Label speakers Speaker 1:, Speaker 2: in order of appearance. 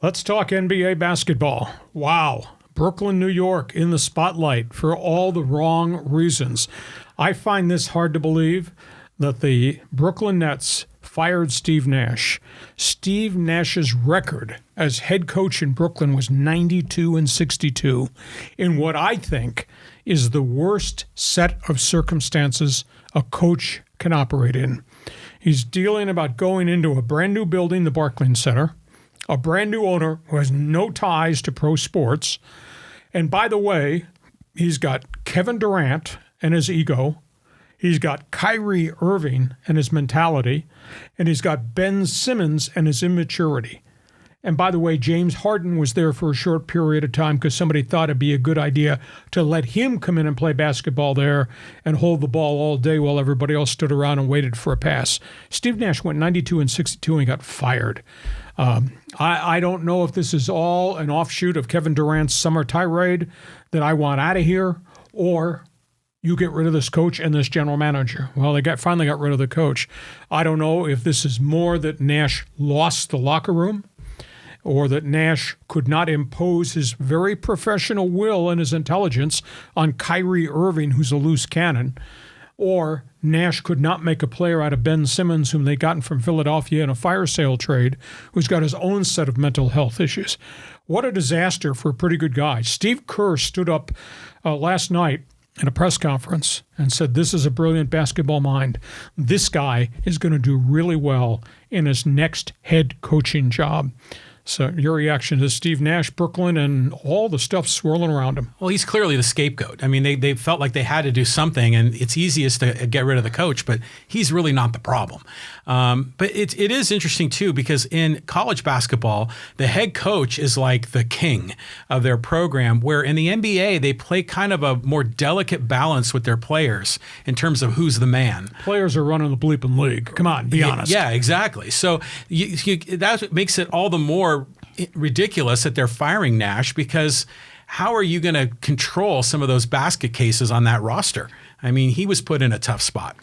Speaker 1: Let's talk NBA basketball. Wow. Brooklyn, New York in the spotlight for all the wrong reasons. I find this hard to believe that the Brooklyn Nets fired Steve Nash. Steve Nash's record as head coach in Brooklyn was 92-62 in what I think is the worst set of circumstances a coach can operate in. He's dealing about going into a brand new building, the Barclays Center, a brand new owner who has no ties to pro sports. And by the way, he's got Kevin Durant and his ego. He's got Kyrie Irving and his mentality. And he's got Ben Simmons and his immaturity. And by the way, James Harden was there for a short period of time because somebody thought it'd be a good idea to let him come in and play basketball there and hold the ball all day while everybody else stood around and waited for a pass. Steve Nash went 92-62 and got fired. I don't know if this is all an offshoot of Kevin Durant's summer tirade that I want out of here, or you get rid of this coach and this general manager. Well, they finally got rid of the coach. I don't know if this is more that Nash lost the locker room, or that Nash could not impose his very professional will and his intelligence on Kyrie Irving, who's a loose cannon, or Nash could not make a player out of Ben Simmons, whom they gotten from Philadelphia in a fire sale trade, who's got his own set of mental health issues. What a disaster for a pretty good guy. Steve Kerr stood up last night in a press conference and said, this is a brilliant basketball mind. This guy is going to do really well in his next head coaching job. So your reaction to Steve Nash, Brooklyn, and all the stuff swirling around him?
Speaker 2: Well, he's clearly the scapegoat. I mean, they felt like they had to do something, and it's easiest to get rid of the coach, but he's really not the problem. But it is interesting, too, because in college basketball, the head coach is like the king of their program, where in the NBA, they play kind of a more delicate balance with their players in terms of who's the man.
Speaker 1: Players are running the bleeping league. Come on, be honest.
Speaker 2: Yeah, exactly. So that makes it all the more ridiculous that they're firing Nash, because how are you going to control some of those basket cases on that roster? I mean, he was put in a tough spot.